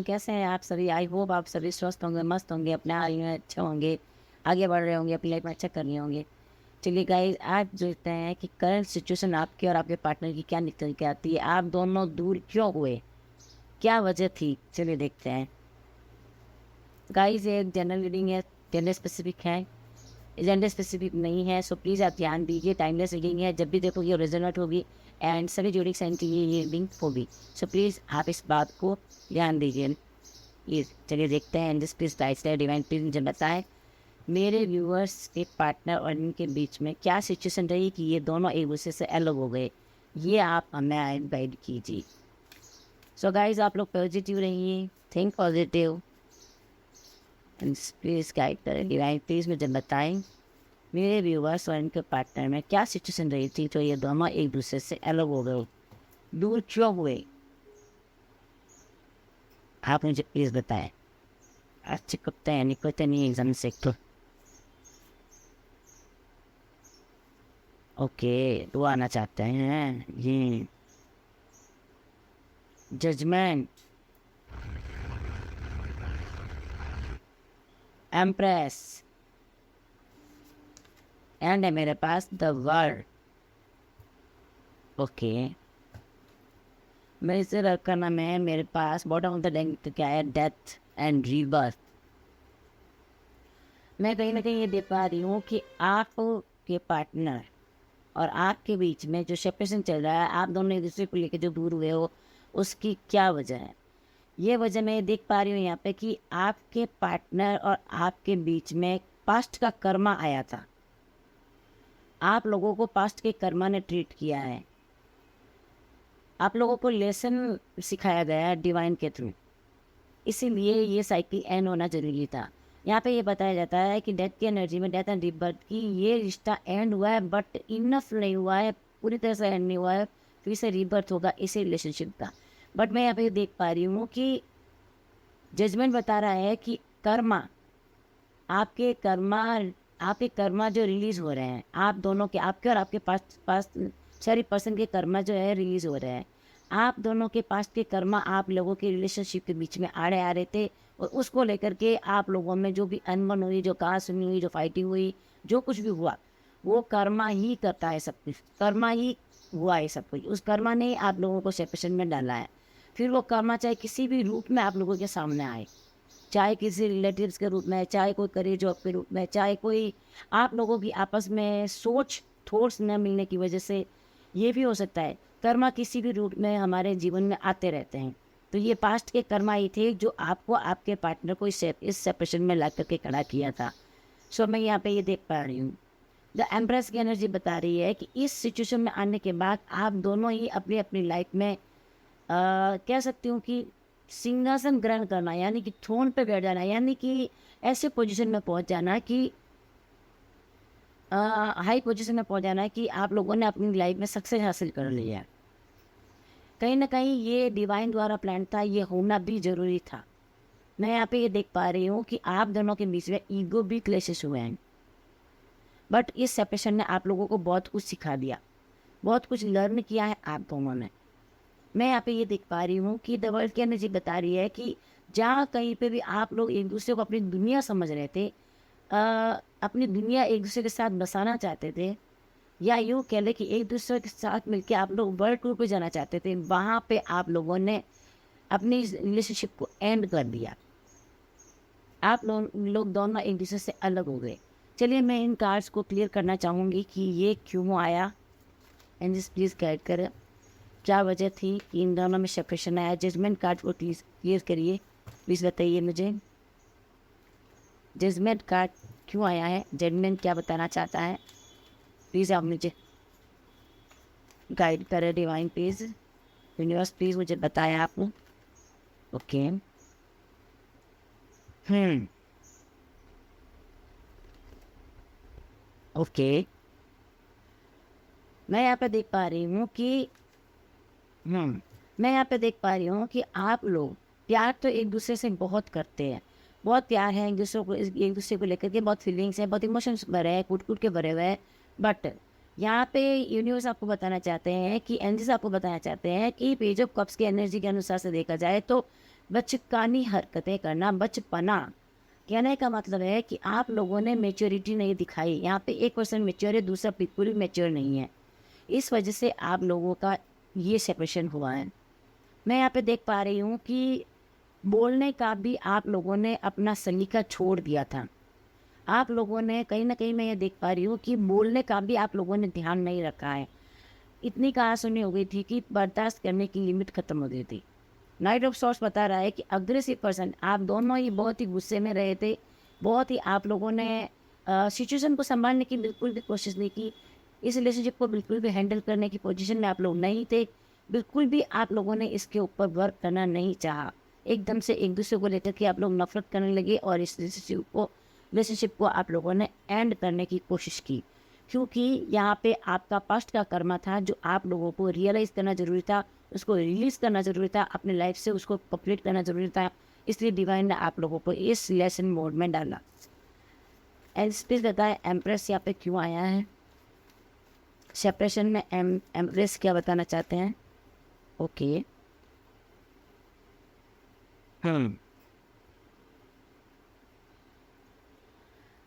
कैसे हैं आप सभी? आई होप आप सभी स्वस्थ होंगे, मस्त होंगे, अपने हाल में अच्छे होंगे, आगे बढ़ रहे होंगे, अपनी लाइफ में अच्छा कर रहे होंगे। चलिए गाइस, आज देखते हैं कि करंट सिचुएशन आपके और आपके पार्टनर की क्या निकल के आती है। आप दोनों दूर क्यों हुए, क्या वजह थी? चलिए देखते हैं गाइस। ये एक जनरल रीडिंग है, जेंडर स्पेसिफिक है, जेंडर स्पेसिफिक नहीं है, सो प्लीज़ आप ध्यान दीजिए। टाइमलेस रीडिंग है, जब भी देखो ये रिजल्ट होगी एंड सभी जोड़ी साइन की ये रीडिंग होगी। सो प्लीज़ आप इस बात को ध्यान दीजिए। ये चलिए देखते हैं। जिस प्लीज लाइट डिवाइन प्लीज मुझे बताएं, मेरे व्यूअर्स के पार्टनर और इनके बीच में क्या सिचुएशन रही कि ये दोनों एक दूसरे से अलग हो गए, ये आप हमें गाइड कीजिए। सो गाइज, आप लोग पॉजिटिव रहिए, थिंक पॉजिटिव, प्लीज़ गाइड करें। डिवाइन प्लीज़ मुझे बताएं, मेरे व्यूअर्स और इनके पार्टनर में क्या सिचुएशन रही थी तो ये दोनों एक दूसरे से अलग हो गए, दूर क्यों हुए, आप मुझे प्लीज़ बताएं। अच्छे कुत्ते हैं, निकलते नहीं एग्जाम से तो। ओके, वो आना चाहते हैं ये जजमेंट, एम्प्रेस, एंड है मेरे पास द वर्ल्ड। ओके, मेरे से रखा नाम है मेरे पास बॉटम ऑफ द डेक क्या है, डेथ एंड रीबर्थ। मैं कहीं ना कहीं ये देख पा रही हूँ कि आप के पार्टनर और आपके बीच में जो सेपरेशन चल रहा है, आप दोनों एक दूसरे को लेकर जो दूर हुए हो, उसकी क्या वजह है? ये वजह मैं देख पा रही हूँ यहाँ पे कि आपके पार्टनर और आपके बीच में पास्ट का कर्मा आया था। आप लोगों को पास्ट के कर्मा ने ट्रीट किया है, आप लोगों को लेसन सिखाया गया है डिवाइन के थ्रू, इसीलिए ये साइकिल एंड होना जरूरी था। यहाँ पे ये बताया जाता है कि डेथ की एनर्जी में, डेथ एंड रिबर्थ की, ये रिश्ता एंड हुआ है बट इनफ नहीं हुआ है, पूरी तरह से एंड नहीं हुआ है, फिर से रिबर्थ होगा इसी रिलेशनशिप का। बट मैं यहाँ पे देख पा रही हूँ कि जजमेंट बता रहा है कि कर्मा, आपके कर्मा, आपके कर्मा जो रिलीज हो रहे हैं, आप दोनों के, आपके और आपके पास सारी पर्सन के कर्मा जो है रिलीज हो रहे हैं। आप दोनों के पास के कर्मा आप लोगों के रिलेशनशिप के बीच में आ रहे थे, और उसको लेकर के आप लोगों में जो भी अनबन हुई, जो कहा सुनी हुई, जो फाइटिंग हुई, जो कुछ भी हुआ, वो कर्मा ही करता है सब कुछ, कर्मा ही हुआ है सब कुछ। उस कर्मा ने आप लोगों को सेपरेशन में डाला है। फिर वो कर्मा चाहे किसी भी रूप में आप लोगों के सामने आए, चाहे किसी रिलेटिव्स के रूप में, चाहे कोई करियर जॉब के रूप में, चाहे कोई आप लोगों की आपस में सोच थॉट्स न मिलने की वजह से, ये भी हो सकता है। कर्मा किसी भी रूप में हमारे जीवन में आते रहते हैं। तो ये पास्ट के कर्मा ही थे जो आपको, आपके पार्टनर को इस सेपरेशन में ला करके खड़ा किया था। सो मैं यहाँ पे ये देख पा रही हूँ, द एम्प्रेस की एनर्जी बता रही है कि इस सिचुएशन में आने के बाद आप दोनों ही अपनी अपनी लाइफ में कह सकती हूँ कि सिंहासन ग्रहण करना, यानी कि थ्रोन पे बैठ जाना, यानी कि ऐसे पोजीशन में पहुँच जाना कि हाई पोजीशन में पहुँच जाना है कि आप लोगों ने अपनी लाइफ में सक्सेस हासिल कर लिया है। कहीं ना कहीं ये डिवाइन द्वारा प्लान था, ये होना भी ज़रूरी था। मैं यहाँ पे ये देख पा रही हूँ कि आप दोनों के बीच में ईगो भी क्लेशेस हुए हैं, बट इस सेपरेशन ने आप लोगों को बहुत कुछ सिखा दिया, बहुत कुछ लर्न किया है आप दोनों ने। मैं यहाँ पे ये देख पा रही हूँ कि द वर्ल्ड की एनर्जी बता रही है कि जहाँ कहीं पे भी आप लोग एक दूसरे को अपनी दुनिया समझ रहे थे, अपनी दुनिया एक दूसरे के साथ बसाना चाहते थे, या यूँ कह लें कि एक दूसरे के साथ मिलकर आप लोग वर्ल्ड टूर पे जाना चाहते थे, वहाँ पे आप लोगों ने अपनी रिलेशनशिप को एंड कर दिया। आप लोग दोनों एक दूसरे से अलग हो गए। चलिए मैं इन कार्ड्स को क्लियर करना चाहूँगी कि ये क्यों आया, एंड जस्ट प्लीज़ गाइड करें, क्या वजह थी कि इन दोनों में सेपरेशन आया। जजमेंट कार्ड को प्लीज़ क्लियर करिए, प्लीज़ बताइए मुझे जजमेंट कार्ड क्यों आया है, जजमेंट क्या बताना चाहता है, प्लीज़ आप मुझे गाइड करें। डिवाइन प्लीज़, यूनिवर्स प्लीज़ मुझे बताएं आप। ओके, ओके, मैं यहाँ पे देख पा रही हूँ कि मैं यहाँ पे देख पा रही हूँ कि आप लोग प्यार तो एक दूसरे से बहुत करते हैं, बहुत प्यार है एक दूसरे को लेकर के, बहुत फीलिंग्स है, बहुत इमोशंस भरे हैं, कूट कूट के भरे हुए हैं। बट यहाँ पे यूनिवर्स आपको बताना चाहते हैं कि एंजल्स आपको बताना चाहते हैं कि पेज ऑफ कप्स की एनर्जी के अनुसार से देखा जाए तो बचकानी हरकतें करना, बचपना। कहने का मतलब है कि आप लोगों ने मैच्योरिटी नहीं दिखाई। यहाँ पे एक पर्सन मैच्योर है, दूसरा बिल्कुल भी मैच्योर नहीं है। इस वजह से आप लोगों का ये सेपरेशन हुआ है। मैं यहाँ पे देख पा रही हूँ कि बोलने का भी आप लोगों ने अपना सलीका छोड़ दिया था। आप लोगों ने कहीं ना कहीं, मैं ये देख पा रही हूँ कि बोलने का भी आप लोगों ने ध्यान नहीं रखा है। इतनी कहा सुनी हो गई थी कि बर्दाश्त करने की लिमिट खत्म हो गई थी। नाइट ऑफ सॉर्ट्स बता रहा है कि अग्रेसिव पर्सन, आप दोनों ही बहुत ही गुस्से में रहे थे। बहुत ही आप लोगों ने सिचुएशन को संभालने की बिल्कुल भी कोशिश नहीं की। इस रिलेशनशिप को बिल्कुल भी हैंडल करने की पोजीशन में आप लोग नहीं थे। बिल्कुल भी आप लोगों ने इसके ऊपर वर्क करना नहीं चाहा। एकदम से एक दूसरे को लेकर के आप लोग नफरत करने लगे और इस रिलेशनशिप को आप लोगों ने एंड करने की कोशिश की। क्योंकि यहाँ पे आपका पास्ट का कर्मा था जो आप लोगों को रियलाइज़ करना ज़रूरी था, उसको रिलीज़ करना ज़रूरी था, अपने लाइफ से उसको कंप्लीट करना ज़रूरी था। इसलिए डिवाइन ने आप लोगों को इस लेसन मोड में डाला। एल्सपिस बताए एम्प्रेस यहाँ पे क्यों आया है। सेपरेशन में एम्प्रेस क्या बताना चाहते हैं। ओके,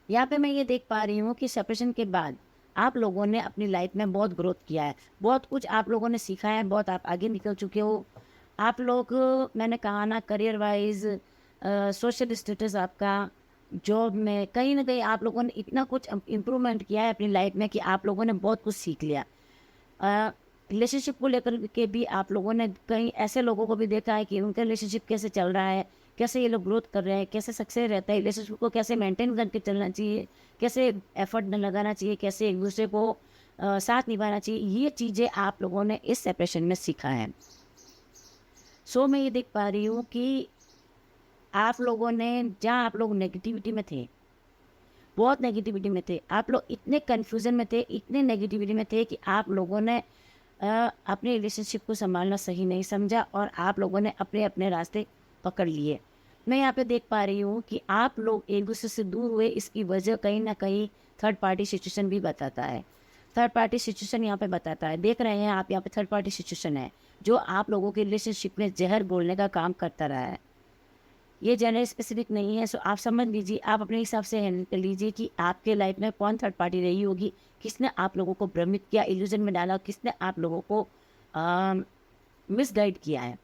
यहाँ पे मैं ये देख पा रही हूँ कि सेपरेशन के बाद आप लोगों ने अपनी लाइफ में बहुत ग्रोथ किया है, बहुत कुछ आप लोगों ने सीखा है, बहुत आप आगे निकल चुके हो। आप लोग, मैंने कहा ना, करियर वाइज, सोशल स्टेटस आपका, जॉब में, कहीं ना कहीं आप लोगों ने इतना कुछ इम्प्रूवमेंट किया है अपनी लाइफ में कि आप लोगों ने बहुत कुछ सीख लिया। रिलेशनशिप को लेकर के भी आप लोगों ने कई ऐसे लोगों को भी देखा है कि उनका रिलेशनशिप कैसे चल रहा है, कैसे ये लोग ग्रोथ कर रहे हैं, कैसे सक्सेस रहता है, रिलेशनशिप को कैसे मेंटेन करके चलना चाहिए, कैसे एफर्ट न लगाना चाहिए, कैसे एक दूसरे को साथ निभाना चाहिए। ये चीज़ें आप लोगों ने इस सेपरेशन में सीखा है। सो मैं ये देख पा रही हूँ कि आप लोगों ने, जहाँ आप लोग नेगेटिविटी में थे, बहुत नेगेटिविटी में थे, आप लोग इतने कन्फ्यूज़न में थे, इतने नेगेटिविटी में थे कि आप लोगों ने अपने रिलेशनशिप को संभालना सही नहीं समझा और आप लोगों ने अपने अपने रास्ते पकड़ लिए। मैं यहाँ पे देख पा रही हूँ कि आप लोग एक दूसरे से दूर हुए, इसकी वजह कहीं ना कहीं थर्ड पार्टी सिचुएशन भी बताता है। थर्ड पार्टी सिचुएशन यहाँ पे बताता है, देख रहे हैं आप, यहाँ पे थर्ड पार्टी सिचुएशन है जो आप लोगों के रिलेशनशिप में जहर घोलने का काम करता रहा है। ये जेंडर स्पेसिफिक नहीं है, सो आप समझ लीजिए, आप अपने हिसाब से हैंडल कर लीजिए कि आपके लाइफ में कौन थर्ड पार्टी रही होगी, किसने आप लोगों को भ्रमित किया, इल्यूजन में डाला, किसने आप लोगों को मिसगाइड किया है।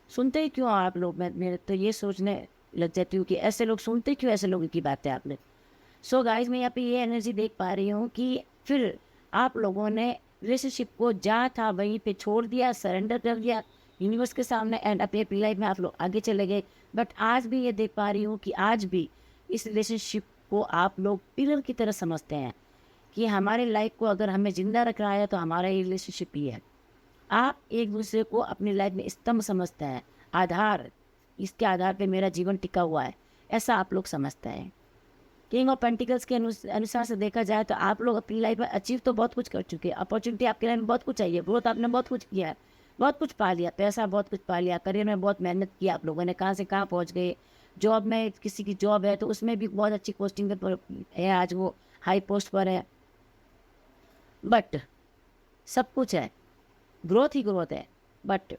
सुनते ही क्यों आप लोग, मेरे तो ये सोचने लग जाती हूँ कि ऐसे लोग सुनते क्यों, ऐसे लोगों की बातें आपने। सो गाइज, मैं यहाँ पे ये एनर्जी देख पा रही हूँ कि फिर आप लोगों ने रिलेशनशिप को जहाँ था वहीं पे छोड़ दिया, सरेंडर कर दिया यूनिवर्स के सामने, एंड अपनी लाइफ में आप लोग आगे चले गए। बट आज भी ये देख पा रही हूँ कि आज भी इस रिलेशनशिप को आप लोग पिलर की तरह समझते हैं कि हमारे लाइफ को अगर हमें ज़िंदा रख रहा है तो हमारा ये रिलेशनशिप ही है। आप एक दूसरे को अपनी लाइफ में स्तंभ समझते हैं, आधार, इसके आधार पे मेरा जीवन टिका हुआ है, ऐसा आप लोग समझते हैं। किंग ऑफ पेंटिकल्स के अनुसार से देखा जाए तो आप लोग अपनी लाइफ में अचीव तो बहुत कुछ कर चुके हैं, अपॉर्चुनिटी आपके लाइफ में बहुत कुछ चाहिए, ग्रोथ आपने बहुत कुछ किया है, बहुत कुछ पा लिया, पैसा बहुत कुछ पा लिया, करियर में बहुत मेहनत की आप लोगों ने, कहाँ से कहाँ पहुँच गए। जॉब में किसी की जॉब है तो उसमें भी बहुत अच्छी पोस्टिंग पर है, आज वो हाई पोस्ट पर है। बट सब कुछ है, ग्रोथ ही ग्रोथ है। बट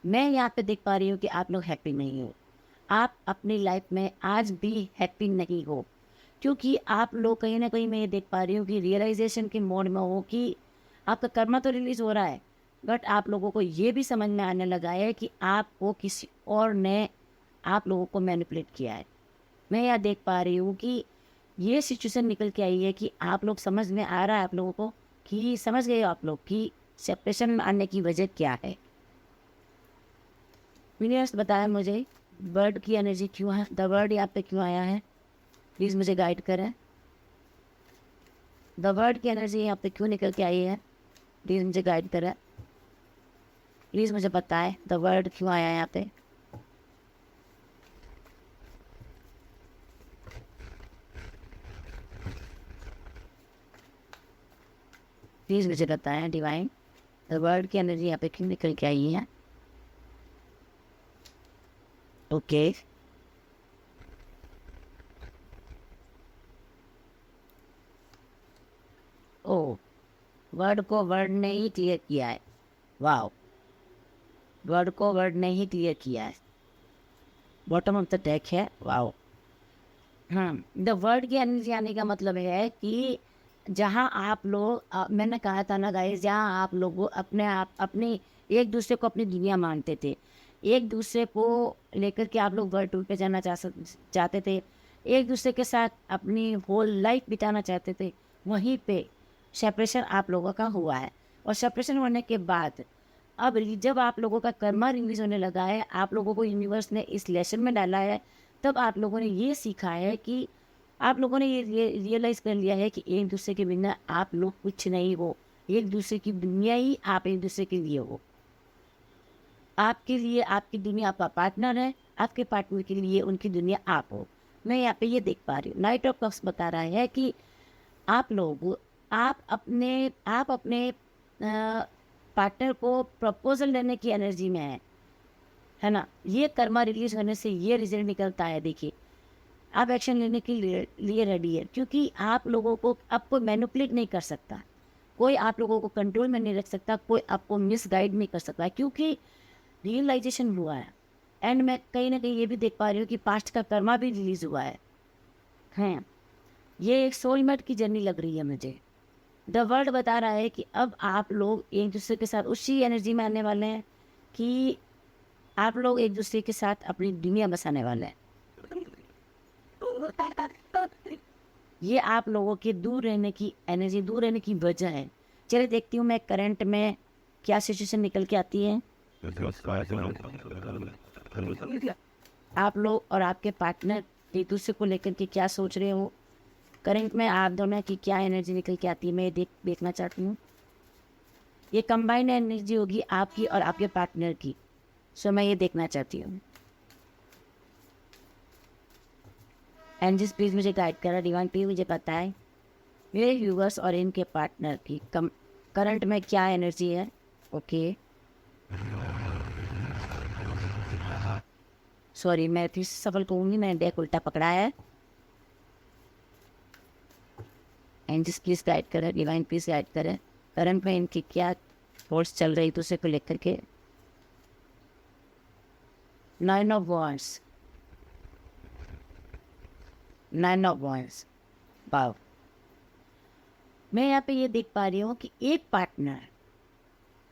मैं यहाँ पे देख पा रही हूँ कि आप लोग हैप्पी नहीं हो। आप अपनी लाइफ में आज भी हैप्पी नहीं हो, क्योंकि आप लोग कहीं ना कहीं, मैं ये देख पा रही हूँ कि रियलाइजेशन के मोड में हो कि आपका कर्मा तो रिलीज़ हो रहा है, बट आप लोगों को ये भी समझ में आने लगा है कि आपको किसी और ने आप लोगों को मैनिपुलेट किया है। मैं यह देख पा रही हूँ कि ये सिचुएशन निकल के आई है कि आप लोग, समझ में आ रहा है आप लोगों को कि समझ गए आप लोग कि सेपरेशन में आने की वजह क्या है। यूनिवर्स बताया मुझे बर्ड की एनर्जी क्यों है, द वर्ड यहाँ पे क्यों आया है, प्लीज़ मुझे गाइड करें। द वर्ड की एनर्जी यहाँ पे क्यों निकल के आई है, प्लीज़ मुझे गाइड करें, प्लीज़ मुझे बताएं द वर्ड क्यों आया है यहाँ पे। प्लीज़ मुझे बताएं डिवाइन, द वर्ड की एनर्जी यहाँ पे क्यों निकल के आई है। ओके, ओ, वर्ड को वर्ड ने ही क्लियर किया है। वाह, वर्ड को वर्ड ने ही क्लियर किया है। बॉटम ऑफ द डेक है। वाओ। हाँ, द वर्ड की एनर्जी आने का मतलब है कि जहाँ आप लोग मैंने कहा था ना गाइस, जहाँ आप लोग अपने एक दूसरे को अपनी दुनिया मानते थे, एक दूसरे को लेकर के आप लोग वर्ल्ड टूर पे जाना चाहते थे, एक दूसरे के साथ अपनी होल लाइफ बिताना चाहते थे, वहीं पे सेपरेशन आप लोगों का हुआ है। और सेपरेशन होने के बाद अब जब आप लोगों का कर्मा रिलीज होने लगा है, आप लोगों को यूनिवर्स ने इस लेसन में डाला है, तब आप लोगों ने ये सीखा है कि आप लोगों ने ये रियलाइज़ कर लिया है कि एक दूसरे के बिना आप लोग कुछ नहीं हो, एक दूसरे की दुनिया ही आप एक दूसरे के लिए हो। आपके लिए आपकी दुनिया आपका पार्टनर है, आपके पार्टनर के लिए उनकी दुनिया आप हो। मैं यहाँ पे ये देख पा रही हूँ, नाइट ऑफ कप्स बता रहा है कि आप लोग आप अपने पार्टनर को प्रपोजल देने की एनर्जी में है ना। ये कर्मा रिलीज होने से ये रिजल्ट निकलता है। देखिए, आप एक्शन लेने के लिए रेडी है, क्योंकि आप लोगों को अब कोई मैनिपुलेट नहीं कर सकता, कोई आप लोगों को कंट्रोल में नहीं रख सकता, कोई आपको मिसगाइड नहीं कर सकता, क्योंकि रियलाइजेशन हुआ है। एंड मैं कहीं ना कहीं ये भी देख पा रही हूँ कि पास्ट का कर्मा भी रिलीज हुआ है। हाँ, ये एक सोलमेट की जर्नी लग रही है मुझे। द वर्ल्ड बता रहा है कि अब आप लोग एक दूसरे के साथ उसी एनर्जी में आने वाले हैं कि आप लोग एक दूसरे के साथ अपनी दुनिया बसाने वाले हैं। ये आप लोगों के दूर रहने की एनर्जी, दूर रहने की वजह है। चलिए देखती हूँ मैं करंट में क्या सिचुएशन निकल के आती है। आप लोग और आपके पार्टनर एक दूसरे को लेकर के क्या सोच रहे हो, करंट में आप दोनों की क्या एनर्जी निकल के आती है, मैं देखना चाहती हूँ। ये कंबाइंड एनर्जी होगी आपकी और आपके पार्टनर की, सो मैं ये देखना चाहती हूँ। एंजल्स प्लीज़ मुझे गाइड करा, डिवाइन प्लीज मुझे बताएं मेरे व्यूवर्स और इनके पार्टनर की करंट में क्या एनर्जी है। ओके, सॉरी मैं फिर सफल कहूँगी, मैंने डेक उल्टा पकड़ा है। एंजल्स प्लीज़ गाइड करें, डिवाइन प्लीज़ गाइड करें, करंट में इनकी क्या फोर्स चल रही दूसरे को लेकर के। 9 ऑफ वॉन्ड्स, 9 ऑफ वॉन्ड्स। वाव। मैं यहाँ पे ये देख पा रही हूँ कि एक पार्टनर,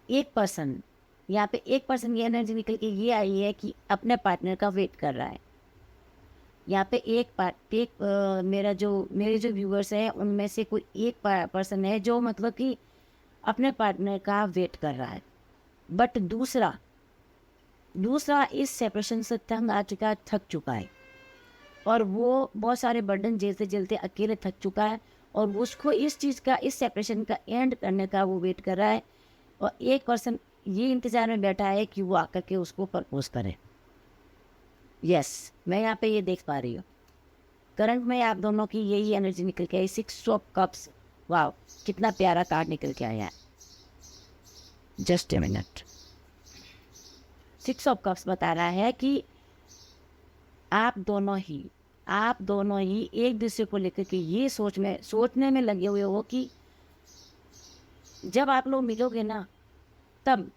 एक पर्सन, यहाँ पे एक पर्सन की एनर्जी निकल के ये आई है कि अपने पार्टनर का वेट कर रहा है। यहाँ पे मेरे जो व्यूअर्स हैं उनमें से कोई एक पर्सन है जो मतलब कि अपने पार्टनर का वेट कर रहा है, बट दूसरा इस सेपरेशन से तंग आ चुका है, थक चुका है, और वो बहुत सारे बर्डन झेलते झेलते अकेले थक चुका है, और उसको इस चीज़ का, इस सेपरेशन का एंड करने का वो वेट कर रहा है। और एक पर्सन ये इंतज़ार में बैठा है कि वो आकर के उसको प्रपोज करे। यस, मैं यहाँ पे ये देख पा रही हूँ। करंट में आप दोनों की यही एनर्जी निकल के आई, 6 ऑफ कप्स। वाह, कितना प्यारा कार्ड निकल के आया है। Just a minute. 6 of cups बता रहा है कि आप दोनों ही एक दूसरे को लेकर के ये सोचने में लगे हुए हो कि जब आप लोग मिलोगे ना, तब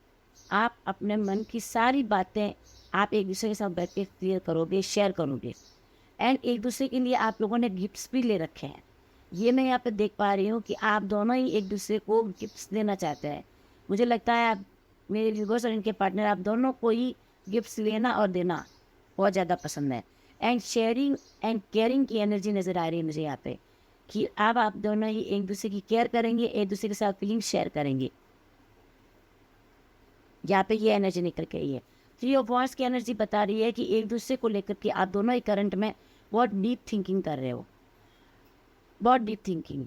आप अपने मन की सारी बातें आप एक दूसरे के साथ बैठ के क्लियर करोगे, शेयर करोगे। एंड एक दूसरे के लिए आप लोगों ने गिफ्ट्स भी ले रखे हैं। ये मैं यहाँ पे देख पा रही हूँ कि आप दोनों ही एक दूसरे को गिफ्ट्स देना चाहते हैं। मुझे लगता है आप मेरे व्यूअर्स और इनके पार्टनर, आप दोनों को ही गिफ्ट्स लेना और देना बहुत ज़्यादा पसंद है। एंड शेयरिंग एंड केयरिंग की एनर्जी नज़र आ रही है मुझे यहाँ पे कि अब आप दोनों ही एक दूसरे की केयर करेंगे, एक दूसरे के साथ फीलिंग शेयर करेंगे। यहाँ पे ये एनर्जी निकल के आई है। 3 ऑफ वॉन्ड्स की एनर्जी बता रही है कि एक दूसरे को लेकर के आप दोनों ही करंट में बहुत डीप थिंकिंग कर रहे हो, बहुत डीप थिंकिंग।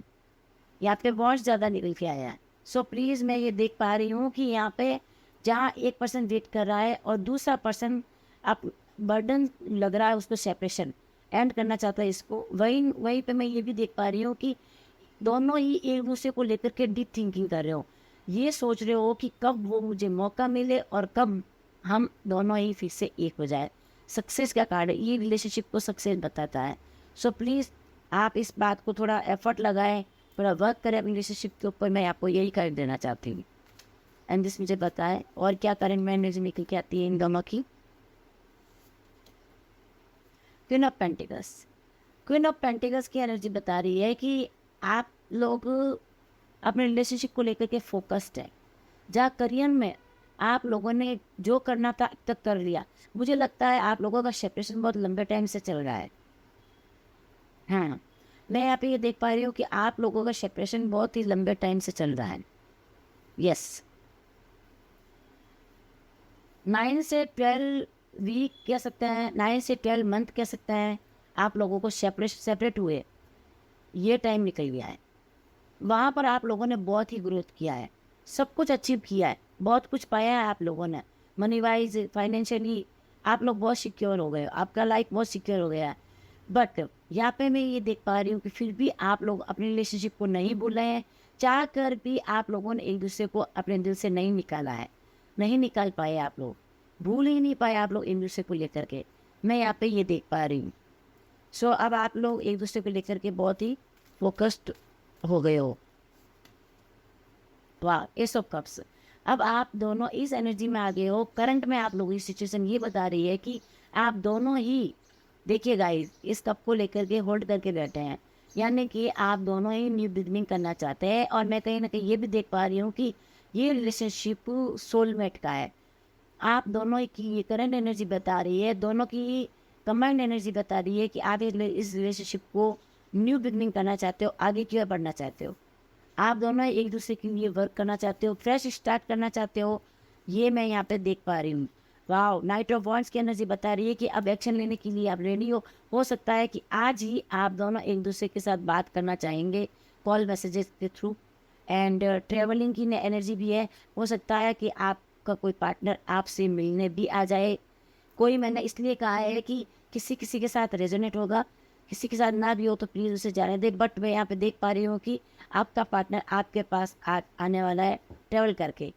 यहाँ पे वॉन्ड्स ज़्यादा निकल के आया है। सो प्लीज़ मैं ये देख पा रही हूँ कि यहाँ पे जहाँ एक पर्सन वेट कर रहा है और दूसरा पर्सन आप बर्डन लग रहा है उसको, सेपरेशन एंड करना चाहता है इसको, वहीं पे मैं ये भी देख पा रही हूँ कि दोनों ही एक दूसरे को लेकर के डीप थिंकिंग कर रहे हो। ये सोच रहे हो कि कब वो मुझे मौका मिले और कब हम दोनों ही फिर से एक हो जाए। सक्सेस का कार्ड है, ये रिलेशनशिप को सक्सेस बताता है। सो प्लीज़ आप इस बात को थोड़ा एफर्ट लगाएं, थोड़ा वर्क करें अपनी रिलेशनशिप के ऊपर। मैं आपको यही कर देना चाहती हूँ। एंड दिस मुझे बताएं और क्या करंट में एनर्जी निकल के आती है इन दोनों की। Queen of pentacles. Queen of pentacles की एनर्जी बता रही है कि आप लोग अपने रिलेशनशिप को लेकर के फोकस्ड है। जहाँ करियर में आप लोगों ने जो करना था अब तक कर लिया। मुझे लगता है आप लोगों का सेपरेशन बहुत लंबे टाइम से चल रहा है। हाँ, मैं यहाँ पे ये देख पा रही हूँ कि आप लोगों का सेपरेशन बहुत ही लंबे टाइम से चल रहा है। यस, 9 से 12 वीक कह सकते हैं, 9 से 12 मंथ कह सकते हैं। आप लोगों को सेपरेट हुए ये टाइम निकल गया है। वहाँ पर आप लोगों ने बहुत ही ग्रोथ किया है, सब कुछ अचीव किया है, बहुत कुछ पाया है आप लोगों ने। मनी वाइज, फाइनेंशियली आप लोग बहुत सिक्योर हो गए हो, आपका लाइफ बहुत सिक्योर हो गया है। बट यहाँ पे मैं ये देख पा रही हूँ कि फिर भी आप लोग अपने रिलेशनशिप को नहीं भूल रहे हैं। चाह कर भी आप लोगों ने एक दूसरे को अपने दिल से नहीं निकाला है, नहीं निकाल पाए आप लोग, भूल ही नहीं पाए आप लोग एक दूसरे को लेकर के। मैं यहाँ पे ये देख पा रही हूँ। सो अब आप लोग एक दूसरे को लेकर के बहुत ही फोकस्ड हो गए हो। वाह, एस ऑफ कप्स। अब आप दोनों इस एनर्जी में आ गए हो। करंट में आप लोगों की सिचुएशन ये बता रही है कि आप दोनों ही, देखिए गाइस, इस कप को लेकर के होल्ड करके बैठे हैं, यानी कि आप दोनों ही न्यू बिगनिंग करना चाहते हैं। और मैं कहीं ना कहीं ये भी देख पा रही हूँ कि ये रिलेशनशिप सोलमेट का है। आप दोनों की ये करंट एनर्जी बता रही है, दोनों की कंबाइंड एनर्जी बता रही है कि आप इस रिलेशनशिप को न्यू बिगनिंग करना चाहते हो, आगे की ओर बढ़ना चाहते हो। आप दोनों एक दूसरे के लिए वर्क करना चाहते हो, फ्रेश स्टार्ट करना चाहते हो। ये मैं यहाँ पे देख पा रही हूँ। वाह, नाइट ऑफ वॉन्ड्स की एनर्जी बता रही है कि अब एक्शन लेने के लिए आप रेडी हो सकता है कि आज ही आप दोनों एक दूसरे के साथ बात करना चाहेंगे, कॉल मैसेजेस के थ्रू। एंड ट्रेवलिंग की एनर्जी भी है। हो सकता है कि आपका कोई पार्टनर आपसे मिलने भी आ जाए। कोई, मैंने इसलिए कहा है कि किसी किसी के साथ रेजोनेट होगा, किसी के साथ ना भी हो तो प्लीज़ उसे जाने दे। बट मैं यहाँ पे देख पा रही हूँ कि आपका पार्टनर आपके पास आने वाला है ट्रेवल करके।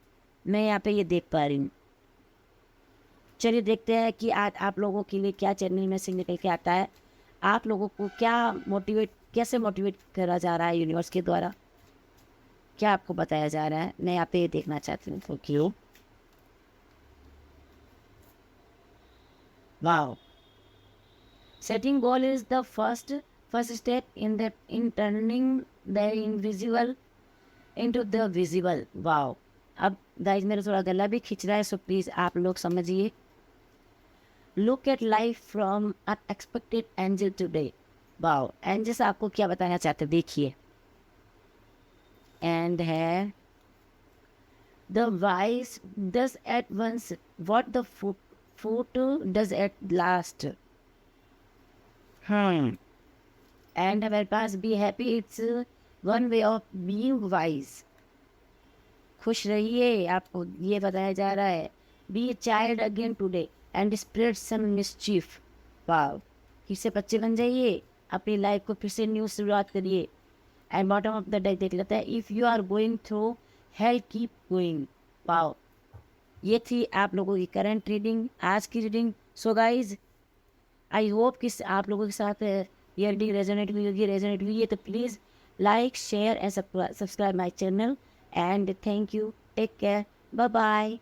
मैं यहाँ पे ये देख पा रही हूँ। चलिए देखते हैं कि आज आप लोगों के लिए क्या चैनल में से निकल के आता है। आप लोगों को क्या कैसे मोटिवेट करा जा रहा है यूनिवर्स के द्वारा, क्या आपको बताया जा रहा है, मैं यहाँ पे ये देखना चाहती हूँ। तो क्यों, wow, setting goal is the first step in turning the invisible into the visible। Wow, अब गाइज मेरा थोड़ा गला भी खिंच रहा है, सो प्लीज़ आप लोग समझिए। Look at life from unexpected angel today. Wow, angels आपको क्या बताना चाहते हैं, देखिए। एंड है the wise does at once what the fool does at last. And हमारे पास be happy, it's one way of being wise. खुश रहिए, आपको ये बताया जा रहा है। Be a child again today and spread some mischief. Wow, फिर से बच्चे बन जाइए, अपनी लाइफ को फिर से न्यू शुरुआत करिए। And bottom of the deck देख लेता है, if you are going through hell keep going. Wow, ये थी आप लोगों की करंट रीडिंग, आज की रीडिंग। सो गाइज, आई होप कि आप लोगों के साथ ये रीडिंग रेजोनेट हुई है तो please like, share and subscribe my channel. And thank you, take care, bye bye.